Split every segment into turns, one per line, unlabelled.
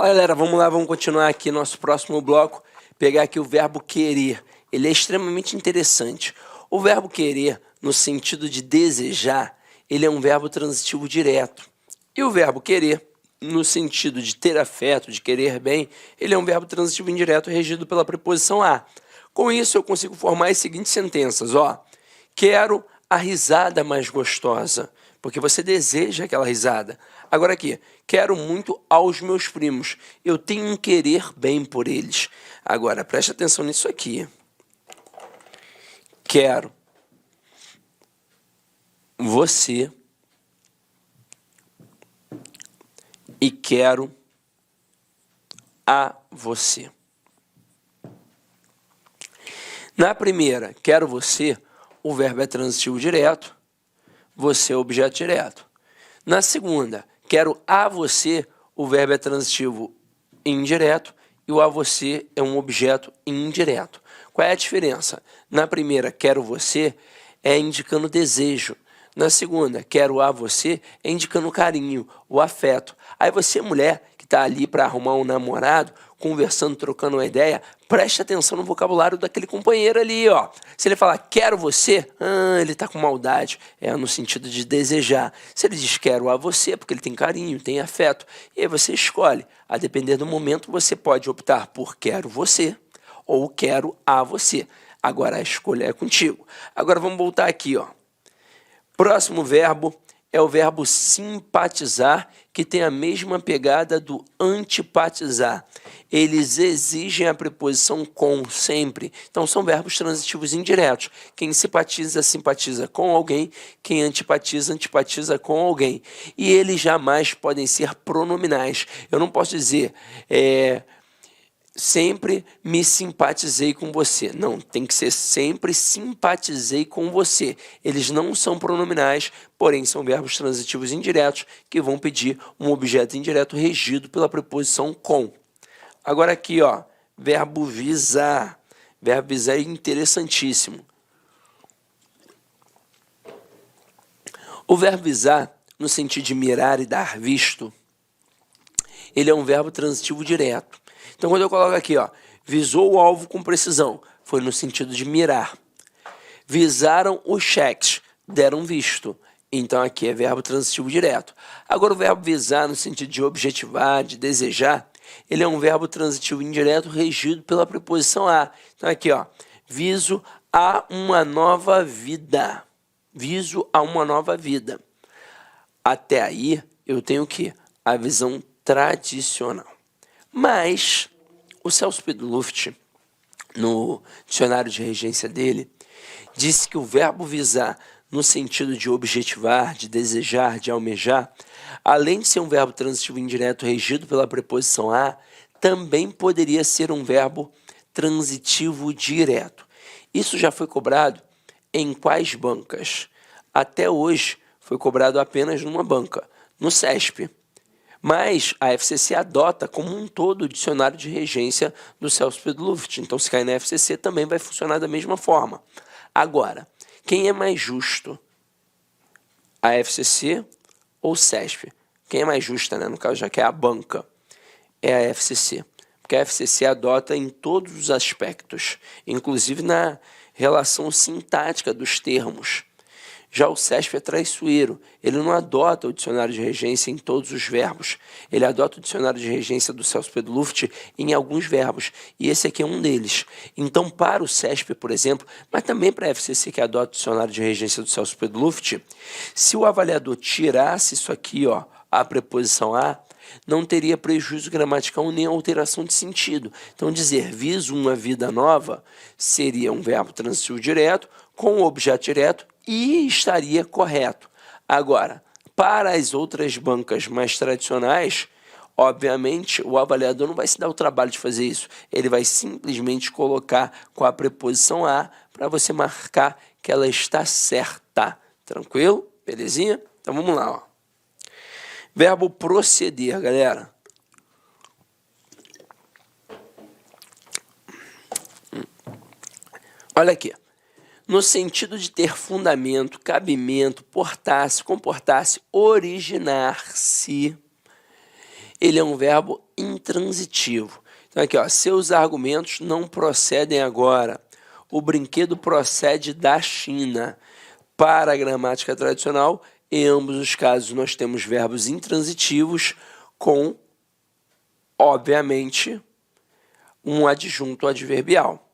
Fala, galera, vamos lá, vamos continuar aqui nosso próximo bloco, pegar aqui o verbo querer. Ele é extremamente interessante. O verbo querer, no sentido de desejar, ele é um verbo transitivo direto. E o verbo querer, no sentido de ter afeto, de querer bem, ele é um verbo transitivo indireto regido pela preposição a. Com isso, eu consigo formar as seguintes sentenças, ó. Quero a risada mais gostosa, porque você deseja aquela risada. Agora aqui, quero muito aos meus primos, eu tenho um querer bem por eles. Agora, preste atenção nisso aqui. Quero você e quero a você. Na primeira, quero você, o verbo é transitivo direto, você é objeto direto. Na segunda, quero a você, o verbo é transitivo indireto e o a você é um objeto indireto. Qual é a diferença? Na primeira, quero você, é indicando desejo. Na segunda, quero a você, é indicando carinho, o afeto. Aí você, mulher, que está ali para arrumar um namorado, conversando, trocando uma ideia, preste atenção no vocabulário daquele companheiro ali, ó. Se ele falar quero você, ele está com maldade, é no sentido de desejar. Se ele diz quero a você, porque ele tem carinho, tem afeto, e aí você escolhe. A depender do momento, você pode optar por quero você ou quero a você. Agora a escolha é contigo. Agora vamos voltar aqui, ó. Próximo verbo é o verbo simpatizar, que tem a mesma pegada do antipatizar. Eles exigem a preposição com sempre. Então, são verbos transitivos indiretos. Quem simpatiza, simpatiza com alguém. Quem antipatiza, antipatiza com alguém. E eles jamais podem ser pronominais. Eu não posso dizer... sempre me simpatizei com você. Não, tem que ser sempre simpatizei com você. Eles não são pronominais, porém são verbos transitivos indiretos que vão pedir um objeto indireto regido pela preposição com. Agora aqui, ó, verbo visar. Verbo visar é interessantíssimo. O verbo visar, no sentido de mirar e dar visto, ele é um verbo transitivo direto. Então, quando eu coloco aqui, ó, visou o alvo com precisão, foi no sentido de mirar. Visaram os cheques, deram visto. Então, aqui é verbo transitivo direto. Agora, o verbo visar, no sentido de objetivar, de desejar, ele é um verbo transitivo indireto regido pela preposição a. Então, aqui, ó, viso a uma nova vida. Viso a uma nova vida. Até aí, eu tenho o quê? A visão tradicional. Mas o Celso Pedro Luft, no dicionário de regência dele, disse que o verbo visar, no sentido de objetivar, de desejar, de almejar, além de ser um verbo transitivo indireto regido pela preposição a, também poderia ser um verbo transitivo direto. Isso já foi cobrado em quais bancas? Até hoje foi cobrado apenas numa banca, no CESP. Mas a FCC adota como um todo o dicionário de regência do Celso Pedro Luft. Então, se cair na FCC, também vai funcionar da mesma forma. Agora, quem é mais justo? A FCC ou o CESP? Quem é mais justa, né? No caso, já que é a banca, é a FCC. Porque a FCC adota em todos os aspectos, inclusive na relação sintática dos termos. Já o CESP é traiçoeiro, ele não adota o dicionário de regência em todos os verbos, ele adota o dicionário de regência do Celso Pedro Luft em alguns verbos, e esse aqui é um deles. Então, para o CESP, por exemplo, mas também para a FCC que adota o dicionário de regência do Celso Pedro Luft, se o avaliador tirasse isso aqui, ó, a preposição a, não teria prejuízo gramatical nem alteração de sentido. Então, dizer viso uma vida nova seria um verbo transitivo direto com o objeto direto e estaria correto. Agora, para as outras bancas mais tradicionais, obviamente, o avaliador não vai se dar o trabalho de fazer isso. Ele vai simplesmente colocar com a preposição a para você marcar que ela está certa. Tranquilo? Belezinha? Então, vamos lá, ó. Verbo proceder, galera. Olha aqui. No sentido de ter fundamento, cabimento, portar-se, comportar-se, originar-se, ele é um verbo intransitivo. Então aqui, ó, seus argumentos não procedem agora. O brinquedo procede da China. Para a gramática tradicional, em ambos os casos nós temos verbos intransitivos com, obviamente, um adjunto adverbial.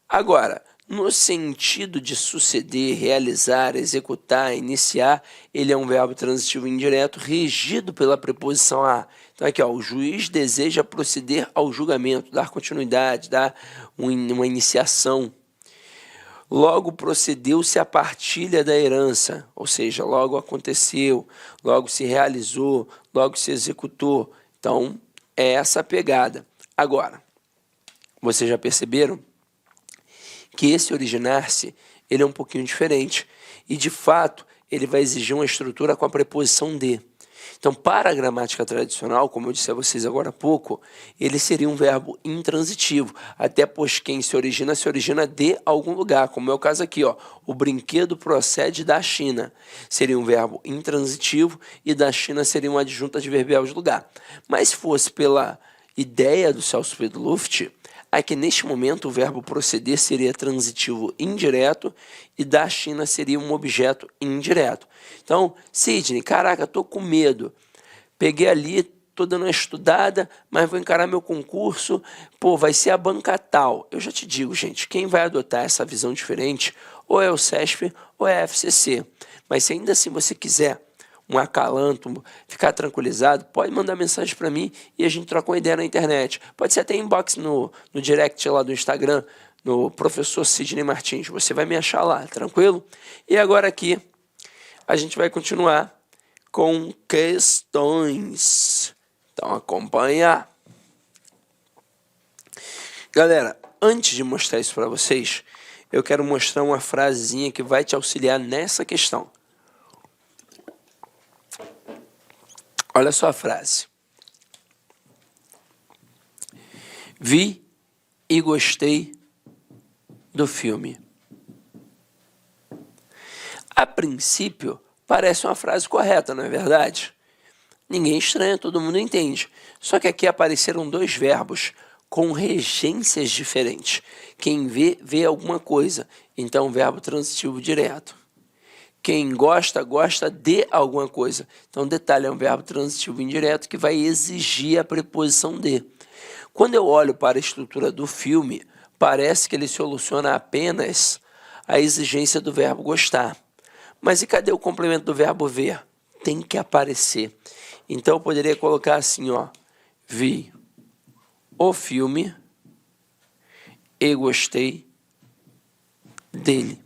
Agora, no sentido de suceder, realizar, executar, iniciar, ele é um verbo transitivo indireto regido pela preposição a. Então aqui, ó, o juiz deseja proceder ao julgamento, dar continuidade, dar uma iniciação. Logo procedeu-se a partilha da herança, ou seja, logo aconteceu, logo se realizou, logo se executou. Então, é essa a pegada. Agora, vocês já perceberam que esse originar-se, ele é um pouquinho diferente e, de fato, ele vai exigir uma estrutura com a preposição de. Então, para a gramática tradicional, como eu disse a vocês agora há pouco, ele seria um verbo intransitivo, até pois quem se origina de algum lugar, como é o caso aqui, ó, o brinquedo procede da China. Seria um verbo intransitivo e da China seria um adjunto adverbial de lugar. Mas se fosse pela ideia do Celso Pedro Luft, é que neste momento o verbo proceder seria transitivo indireto e da China seria um objeto indireto. Então, Sidney, caraca, tô com medo. Peguei ali, tô dando uma estudada, mas vou encarar meu concurso. Pô, vai ser a banca tal. Eu já te digo, gente, quem vai adotar essa visão diferente ou é o CESP ou é a FCC. Mas se ainda assim você quiser um acalanto, ficar tranquilizado, pode mandar mensagem para mim e a gente troca uma ideia na internet. Pode ser até inbox no direct lá do Instagram, no professor Sidney Martins. Você vai me achar lá, tranquilo? E agora aqui a gente vai continuar com questões. Então acompanha. Galera, antes de mostrar isso para vocês, eu quero mostrar uma frasezinha que vai te auxiliar nessa questão. Olha só a frase. Vi e gostei do filme. A princípio, parece uma frase correta, não é verdade? Ninguém estranha, todo mundo entende. Só que aqui apareceram dois verbos com regências diferentes. Quem vê, vê alguma coisa. Então, verbo transitivo direto. Quem gosta, gosta de alguma coisa. Então, detalhe, é um verbo transitivo indireto que vai exigir a preposição de. Quando eu olho para a estrutura do filme, parece que ele soluciona apenas a exigência do verbo gostar. Mas e cadê o complemento do verbo ver? Tem que aparecer. Então, eu poderia colocar assim, ó. Vi o filme e gostei dele.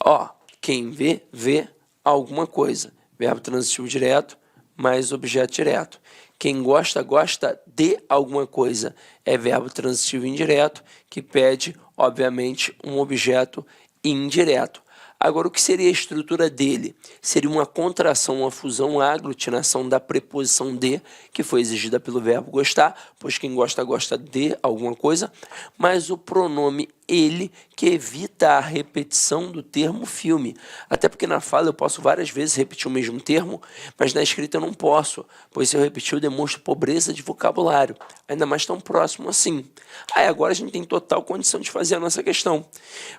Ó, quem vê, vê alguma coisa. Verbo transitivo direto mais objeto direto. Quem gosta, gosta de alguma coisa. É verbo transitivo indireto que pede, obviamente, um objeto indireto. Agora, o que seria a estrutura dele? Seria uma contração, uma fusão, uma aglutinação da preposição de, que foi exigida pelo verbo gostar, pois quem gosta, gosta de alguma coisa, mas o pronome ele, que evita a repetição do termo filme. Até porque na fala eu posso várias vezes repetir o mesmo termo, mas na escrita eu não posso, pois se eu repetir eu demonstro pobreza de vocabulário, ainda mais tão próximo assim. Aí agora a gente tem total condição de fazer a nossa questão,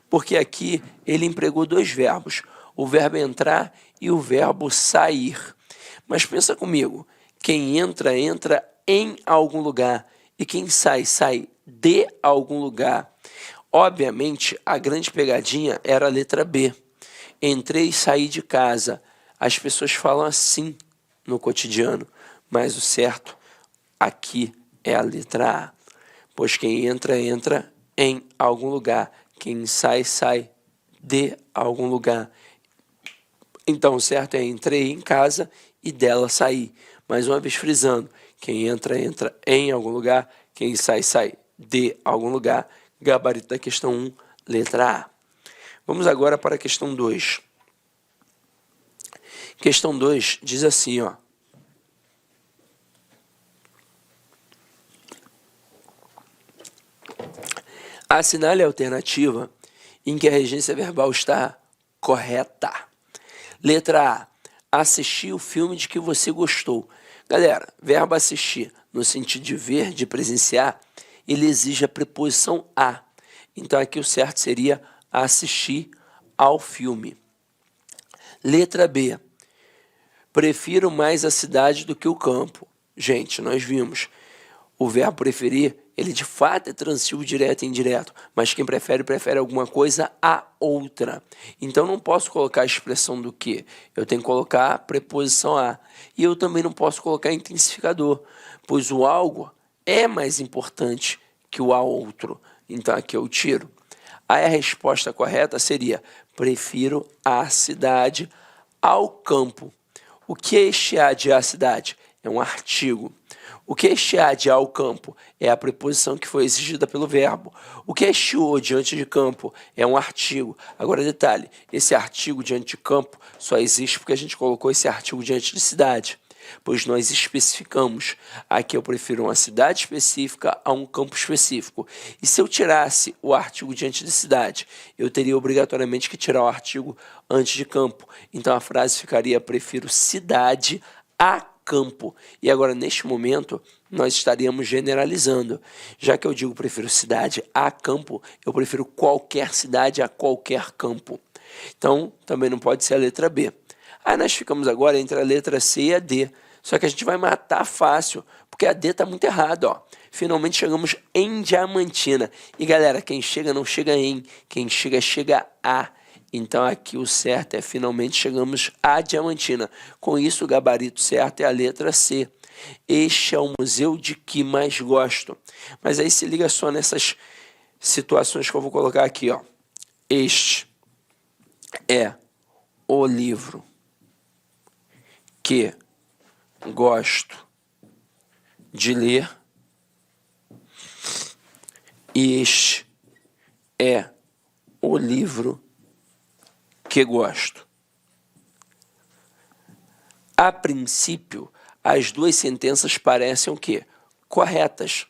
porque aqui ele empregou dois verbos, o verbo entrar e o verbo sair. Mas pensa comigo, quem entra, entra em algum lugar, e quem sai, sai de algum lugar. Obviamente, a grande pegadinha era a letra B. Entrei e saí de casa. As pessoas falam assim no cotidiano, mas o certo aqui é a letra A. Pois quem entra, entra em algum lugar. Quem sai, sai de algum lugar. Então, o certo é entrei em casa e dela saí. Mais uma vez frisando, quem entra, entra em algum lugar. Quem sai, sai de algum lugar. Gabarito da questão 1, letra A. Vamos agora para a questão 2. Questão 2 diz assim, ó. Assinale a alternativa em que a regência verbal está correta. Letra A. Assistir o filme de que você gostou. Galera, verbo assistir, no sentido de ver, de presenciar, ele exige a preposição a. Então aqui o certo seria assistir ao filme. Letra B. Prefiro mais a cidade do que o campo. Gente, nós vimos o verbo preferir, ele de fato é transitivo direto e indireto, mas quem prefere, prefere alguma coisa a outra. Então não posso colocar a expressão do que, eu tenho que colocar a preposição a. E eu também não posso colocar intensificador, pois o algo é mais importante que o a outro. Então aqui eu tiro. Aí a resposta correta seria: prefiro a cidade ao campo. O que é este a de a cidade? É um artigo. O que é este a de ao campo? É a preposição que foi exigida pelo verbo. O que é este o diante de campo? É um artigo. Agora detalhe, esse artigo diante de campo só existe porque a gente colocou esse artigo diante de cidade, pois nós especificamos. Aqui eu prefiro uma cidade específica a um campo específico. E se eu tirasse o artigo diante de cidade, eu teria obrigatoriamente que tirar o artigo antes de campo. Então a frase ficaria: prefiro cidade a campo. E agora, neste momento, nós estaríamos generalizando. Já que eu digo prefiro cidade a campo, eu prefiro qualquer cidade a qualquer campo. Então, também não pode ser a letra B. Aí nós ficamos agora entre a letra C e a D. Só que a gente vai matar fácil, porque a D está muito errada, ó. Finalmente chegamos em Diamantina. E galera, quem chega não chega em, quem chega, chega a. Então aqui o certo é: finalmente chegamos a Diamantina. Com isso o gabarito certo é a letra C. Este é o museu de que mais gosto. Mas aí se liga só nessas situações que eu vou colocar aqui, ó. Este é o livro que gosto de ler. E este é o livro que gosto. A princípio, as duas sentenças parecem o quê? Corretas.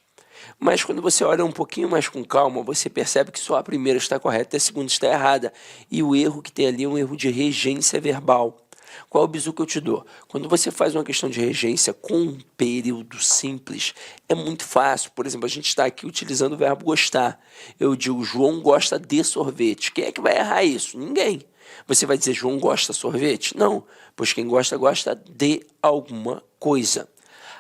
Mas quando você olha um pouquinho mais com calma, você percebe que só a primeira está correta e a segunda está errada. E o erro que tem ali é um erro de regência verbal. Qual é o bizu que eu te dou? Quando você faz uma questão de regência com um período simples, é muito fácil. Por exemplo, a gente está aqui utilizando o verbo gostar. Eu digo: João gosta de sorvete. Quem é que vai errar isso? Ninguém. Você vai dizer: João gosta de sorvete? Não, pois quem gosta, gosta de alguma coisa.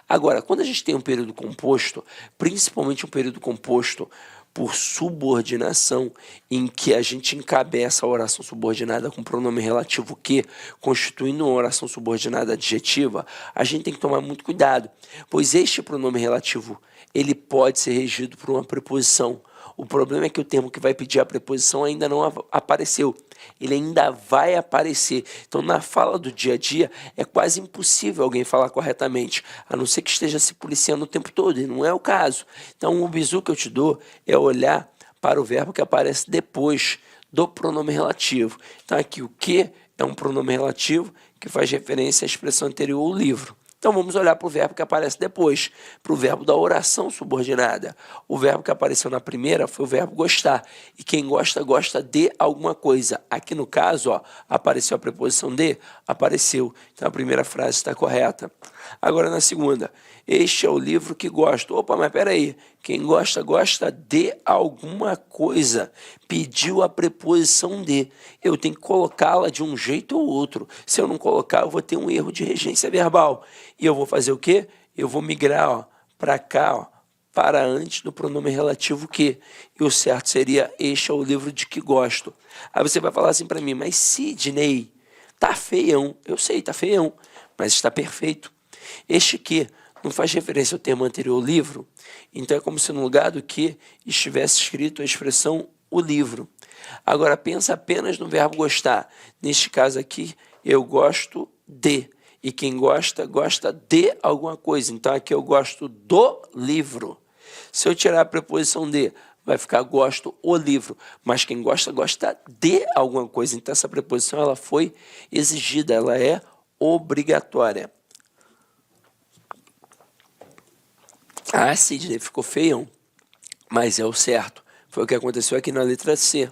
Agora, quando a gente tem um período composto, principalmente um período composto por subordinação, em que a gente encabeça a oração subordinada com pronome relativo que, constituindo uma oração subordinada adjetiva, a gente tem que tomar muito cuidado, pois este pronome relativo ele pode ser regido por uma preposição. O problema é que o termo que vai pedir a preposição ainda não apareceu. Ele ainda vai aparecer. Então, na fala do dia a dia, é quase impossível alguém falar corretamente, a não ser que esteja se policiando o tempo todo, e não é o caso. Então, o bizu que eu te dou é olhar para o verbo que aparece depois do pronome relativo. Então, aqui o que é um pronome relativo que faz referência à expressão anterior ao livro. Então, vamos olhar para o verbo que aparece depois, para o verbo da oração subordinada. O verbo que apareceu na primeira foi o verbo gostar. E quem gosta, gosta de alguma coisa. Aqui no caso, ó, apareceu a preposição de, apareceu. Então, a primeira frase está correta. Agora, na segunda, este é o livro que gosto. Opa, mas peraí, quem gosta, gosta de alguma coisa. Pediu a preposição de. Eu tenho que colocá-la de um jeito ou outro. Se eu não colocar, eu vou ter um erro de regência verbal. E eu vou fazer o quê? Eu vou migrar para cá, ó, para antes do pronome relativo que. E o certo seria: este é o livro de que gosto. Aí você vai falar assim para mim: mas Sidney, tá feião. Eu sei, tá feião, mas está perfeito. Este que não faz referência ao termo anterior, o livro, então é como se no lugar do que estivesse escrito a expressão o livro. Agora pensa apenas no verbo gostar. Neste caso aqui, eu gosto de. E quem gosta, gosta de alguma coisa. Então aqui eu gosto do livro. Se eu tirar a preposição de, vai ficar gosto o livro. Mas quem gosta, gosta de alguma coisa. Então essa preposição ela foi exigida, ela é obrigatória. Ah, Sidney, ficou feião. Mas é o certo. Foi o que aconteceu aqui na letra C.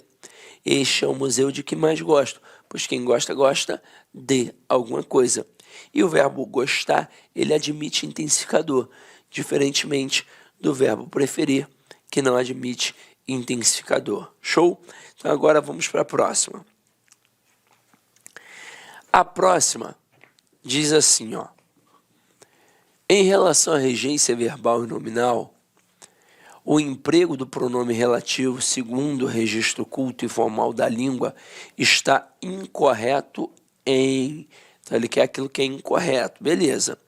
Este é o museu de que mais gosto. Pois quem gosta, gosta de alguma coisa. E o verbo gostar, ele admite intensificador, diferentemente do verbo preferir, que não admite intensificador. Show? Então agora vamos para a próxima. A próxima diz assim, ó. Em relação à regência verbal e nominal, o emprego do pronome relativo, segundo o registro culto e formal da língua, está incorreto em... Então, ele quer aquilo que é incorreto, beleza.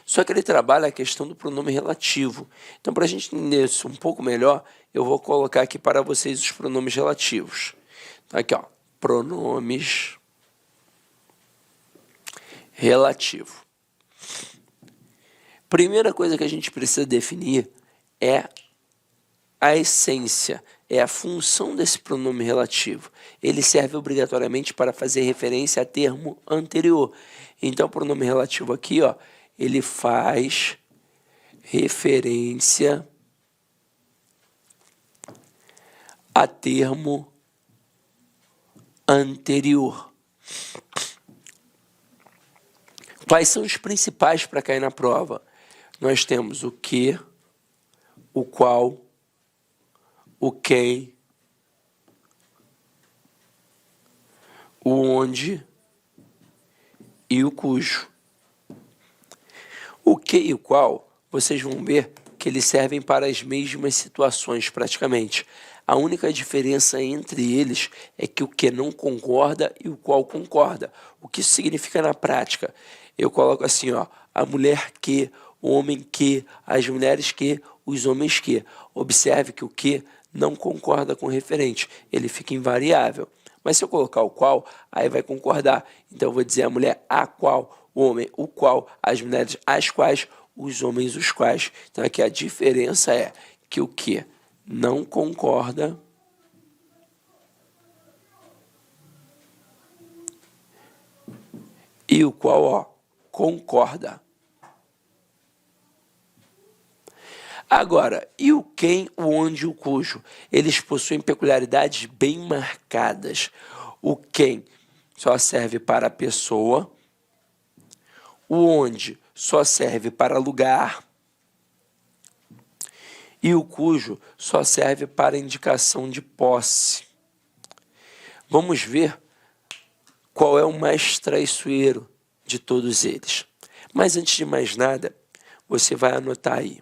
Só que ele trabalha a questão do pronome relativo. Então, para a gente entender isso um pouco melhor, eu vou colocar aqui para vocês os pronomes relativos. Então, aqui, ó, pronomes relativo. Primeira coisa que a gente precisa definir é a essência, é a função desse pronome relativo. Ele serve obrigatoriamente para fazer referência a termo anterior. Então, o pronome relativo aqui, ó, ele faz referência a termo anterior. Quais são os principais para cair na prova? Nós temos o que, o qual, o quem, o onde e o cujo. O que e o qual, vocês vão ver que eles servem para as mesmas situações praticamente. A única diferença entre eles é que o que não concorda e o qual concorda. O que isso significa na prática? Eu coloco assim, ó, a mulher que, o homem que, as mulheres que, os homens que. Observe que o que não concorda com o referente, ele fica invariável. Mas se eu colocar o qual, aí vai concordar. Então eu vou dizer a mulher a qual, o homem o qual, as mulheres as quais, os homens os quais. Então aqui a diferença é que o que não concorda e o qual, ó, concorda. Agora, e o quem, o onde e o cujo? Eles possuem peculiaridades bem marcadas. O quem só serve para a pessoa, o onde só serve para lugar e o cujo só serve para indicação de posse. Vamos ver qual é o mais traiçoeiro de todos eles. Mas antes de mais nada, você vai anotar aí.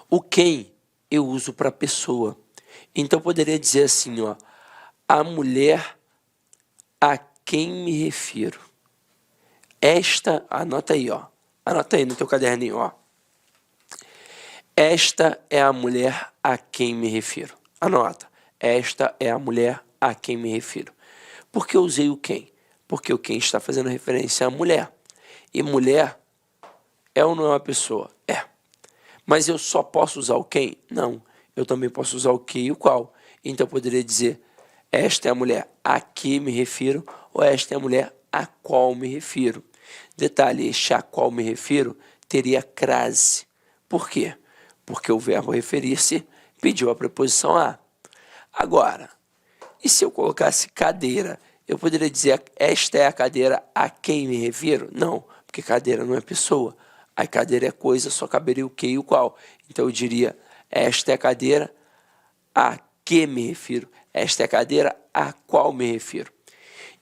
O quem eu uso para pessoa. Então, eu poderia dizer assim, ó, a mulher a quem me refiro. Esta, anota aí, ó. Anota aí no teu caderninho, ó. Esta é a mulher a quem me refiro. Anota. Esta é a mulher a quem me refiro. Por que eu usei o quem? Porque o quem está fazendo referência à mulher. E mulher é ou não é uma pessoa? É. Mas eu só posso usar o quem? Não. Eu também posso usar o que e o qual. Então eu poderia dizer, esta é a mulher a que me refiro, ou esta é a mulher a qual me refiro. Detalhe, este a qual me refiro teria crase. Por quê? Porque o verbo referir-se pediu a preposição a. Agora, e se eu colocasse cadeira? Eu poderia dizer, esta é a cadeira a quem me refiro? Não, porque cadeira não é pessoa. A cadeira é coisa, só caberia o que e o qual. Então eu diria, esta é a cadeira a que me refiro. Esta é a cadeira a qual me refiro.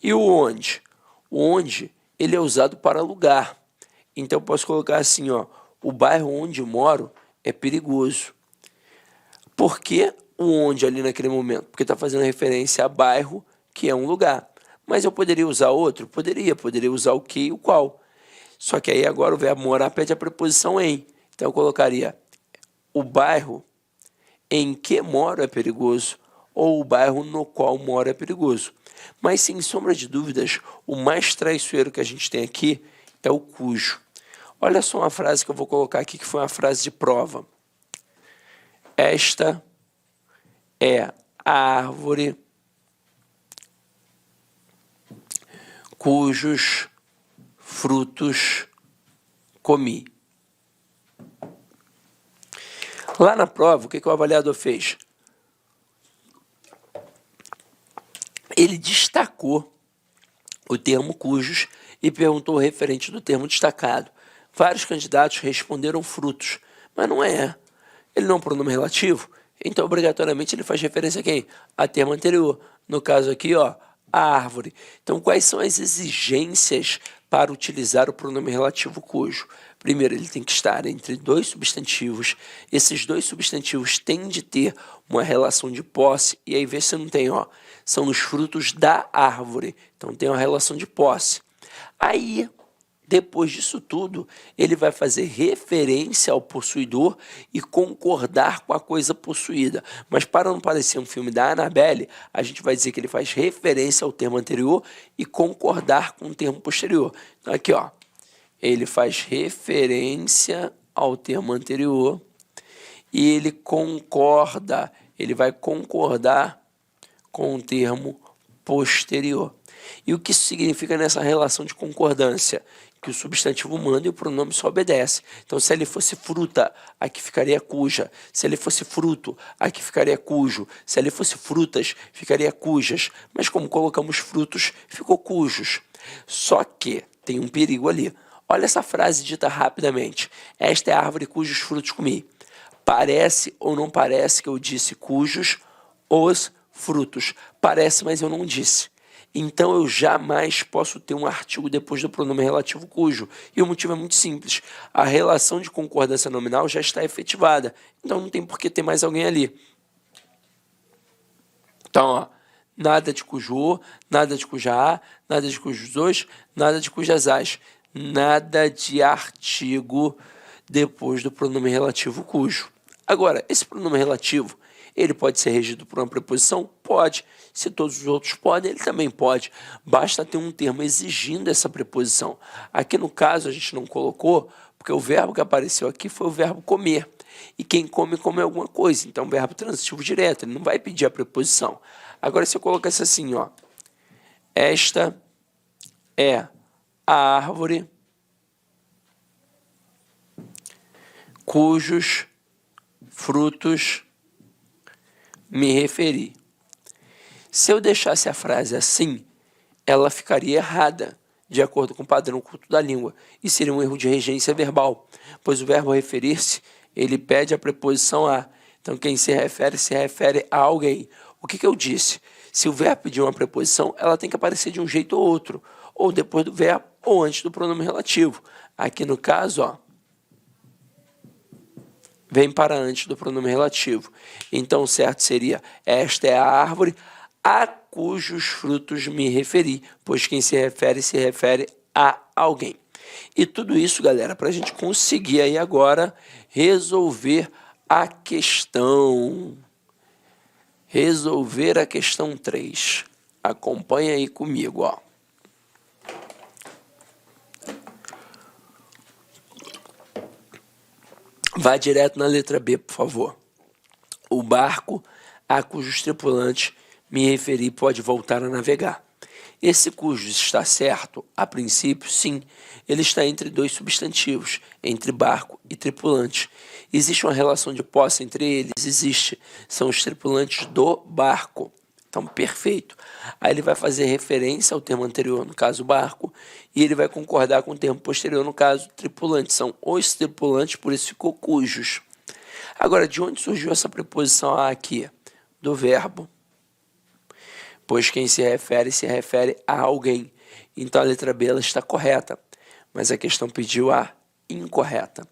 E o onde? O onde, ele é usado para lugar. Então eu posso colocar assim, ó, o bairro onde moro é perigoso. Por que o onde ali naquele momento? Porque está fazendo referência a bairro, que é um lugar. Mas eu poderia usar outro? Poderia usar o que e o qual. Só que aí agora o verbo morar pede a preposição em. Então eu colocaria o bairro em que moro é perigoso ou o bairro no qual moro é perigoso. Mas sem sombra de dúvidas, o mais traiçoeiro que a gente tem aqui é o cujo. Olha só uma frase que eu vou colocar aqui que foi uma frase de prova. Esta é a árvore cujos frutos comi. Lá na prova, o que o avaliador fez? Ele destacou o termo cujos e perguntou o referente do termo destacado. Vários candidatos responderam frutos, mas não é. Ele não é um pronome relativo, então obrigatoriamente ele faz referência a quem? A termo anterior. No caso aqui, ó, a árvore. Então, quais são as exigências para utilizar o pronome relativo cujo? Primeiro, ele tem que estar entre dois substantivos. Esses dois substantivos têm de ter uma relação de posse. E aí, vê se não tem, ó. São os frutos da árvore. Então, tem uma relação de posse. Aí, depois disso tudo, ele vai fazer referência ao possuidor e concordar com a coisa possuída. Mas para não parecer um filme da Annabelle, a gente vai dizer que ele faz referência ao termo anterior e concordar com o termo posterior. Então aqui, ó, ele faz referência ao termo anterior e ele concorda, ele vai concordar com o termo posterior. E o que isso significa nessa relação de concordância? Que o substantivo manda e o pronome só obedece. Então, se ele fosse fruta, aqui ficaria cuja. Se ele fosse fruto, aqui ficaria cujo. Se ele fosse frutas, ficaria cujas. Mas como colocamos frutos, ficou cujos. Só que tem um perigo ali. Olha essa frase dita rapidamente. Esta é a árvore cujos frutos comi. Parece ou não parece que eu disse cujos os frutos? Parece, mas eu não disse. Então, eu jamais posso ter um artigo depois do pronome relativo cujo. E o motivo é muito simples. A relação de concordância nominal já está efetivada. Então, não tem por que ter mais alguém ali. Então, ó, nada de cujo o, nada de cuja a, nada de cujos os, nada de cujas as. Nada de artigo depois do pronome relativo cujo. Agora, esse pronome relativo, ele pode ser regido por uma preposição? Pode. Se todos os outros podem, ele também pode. Basta ter um termo exigindo essa preposição. Aqui no caso a gente não colocou, porque o verbo que apareceu aqui foi o verbo comer. E quem come, come alguma coisa. Então, verbo transitivo direto, ele não vai pedir a preposição. Agora, se eu colocasse assim, ó. Esta é a árvore cujos frutos me referi. Se eu deixasse a frase assim, ela ficaria errada, de acordo com o padrão culto da língua, e seria um erro de regência verbal, pois o verbo referir-se, ele pede a preposição a. Então, quem se refere a alguém. O que eu disse? Se o verbo pedir uma preposição, ela tem que aparecer de um jeito ou outro, ou depois do verbo, ou antes do pronome relativo. Aqui no caso, ó, vem para antes do pronome relativo. Então, o certo seria, esta é a árvore a cujos frutos me referi, pois quem se refere a alguém. E tudo isso, galera, para a gente conseguir aí agora resolver a questão. Resolver a questão 3. Acompanha aí comigo, ó. Vá direto na letra B, por favor. O barco a cujos tripulantes me referi pode voltar a navegar. Esse cujos está certo? A princípio, sim. Ele está entre dois substantivos, entre barco e tripulante. Existe uma relação de posse entre eles? Existe. São os tripulantes do barco. Então, perfeito. Aí ele vai fazer referência ao termo anterior, no caso barco, e ele vai concordar com o termo posterior, no caso tripulante. São os tripulantes, por isso ficou cujos. Agora, de onde surgiu essa preposição a aqui? Do verbo. Pois quem se refere a alguém. Então, a letra B ela está correta, mas a questão pediu a incorreta.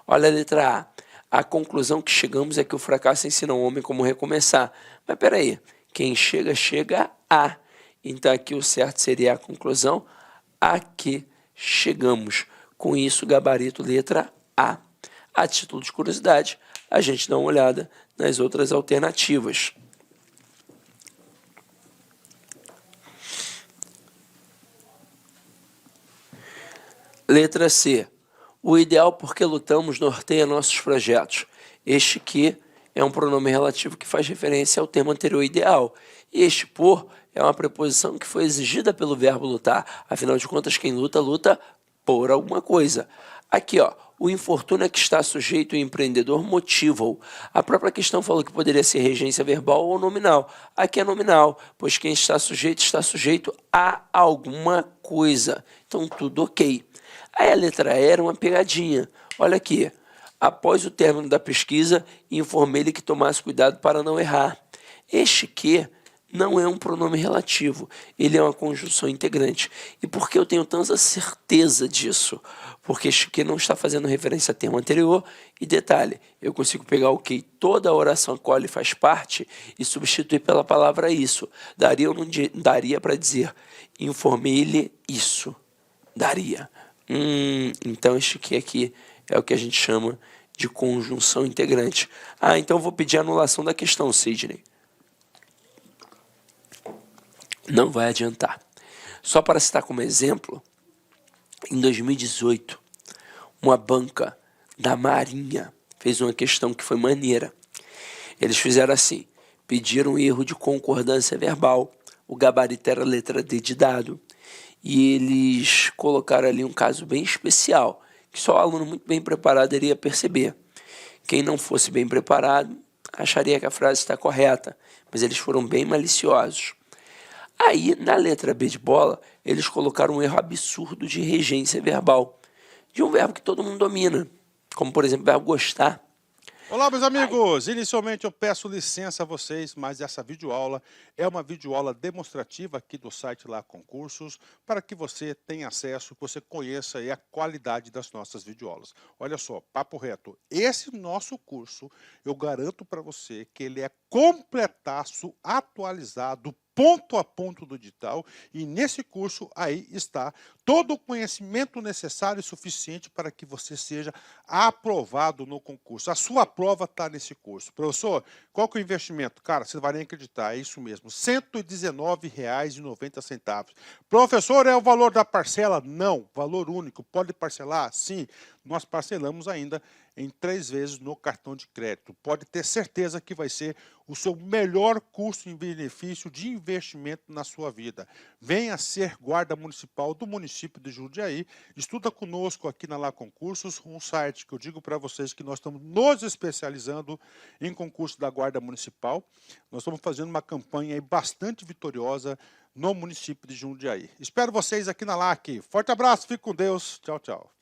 Olha a letra A. A conclusão que chegamos é que o fracasso ensina o homem como recomeçar. Mas, peraí. Quem chega, chega a. Então, aqui o certo seria a conclusão a que chegamos. Com isso, gabarito letra A. A título de curiosidade, a gente dá uma olhada nas outras alternativas. Letra C. O ideal por que lutamos norteia nossos projetos. Este que é um pronome relativo que faz referência ao termo anterior ideal. E este por é uma preposição que foi exigida pelo verbo lutar. Afinal de contas, quem luta, luta por alguma coisa. Aqui, ó, o infortúnio a que está sujeito o empreendedor motiva-o. A própria questão falou que poderia ser regência verbal ou nominal. Aqui é nominal, pois quem está sujeito a alguma coisa. Então, tudo ok. Aí a letra E era uma pegadinha. Olha aqui. Após o término da pesquisa, informei-lhe que tomasse cuidado para não errar. Este que não é um pronome relativo, ele é uma conjunção integrante. E por que eu tenho tanta certeza disso? Porque este que não está fazendo referência ao termo anterior. E detalhe, eu consigo pegar o que toda a oração a qual ele faz parte e substituir pela palavra isso. Daria ou não daria para dizer, informei-lhe isso. Daria. Então este que aqui é o que a gente chama de conjunção integrante. Então eu vou pedir a anulação da questão, Sidney. Não vai adiantar. Só para citar como exemplo, em 2018, uma banca da Marinha fez uma questão que foi maneira. Eles fizeram assim, pediram um erro de concordância verbal, o gabarito era a letra D de dado, e eles colocaram ali um caso bem especial, que só o aluno muito bem preparado iria perceber. Quem não fosse bem preparado, acharia que a frase está correta, mas eles foram bem maliciosos. Aí, na letra B de bola, eles colocaram um erro absurdo de regência verbal, de um verbo que todo mundo domina, como, por exemplo, o verbo gostar.
Olá, meus amigos! Inicialmente eu peço licença a vocês, mas essa videoaula é uma videoaula demonstrativa aqui do site Lá Concursos, para que você tenha acesso, que você conheça aí a qualidade das nossas videoaulas. Olha só, papo reto, esse nosso curso, eu garanto para você que ele é completaço, atualizado, ponto a ponto do digital, e nesse curso aí está todo o conhecimento necessário e suficiente para que você seja aprovado no concurso. A sua prova está nesse curso. Professor, qual que é o investimento? Cara, você vai nem acreditar, é isso mesmo, R$ 119,90. Professor, é o valor da parcela? Não, valor único. Pode parcelar? Sim, nós parcelamos ainda em 3 vezes no cartão de crédito. Pode ter certeza que vai ser o seu melhor curso em benefício de investimento na sua vida. Venha ser guarda municipal do município de Jundiaí. Estuda conosco aqui na Lá Concursos, um site que eu digo para vocês que nós estamos nos especializando em concurso da Guarda Municipal. Nós estamos fazendo uma campanha aí bastante vitoriosa no município de Jundiaí. Espero vocês aqui na LAC. Forte abraço, fique com Deus. Tchau, tchau.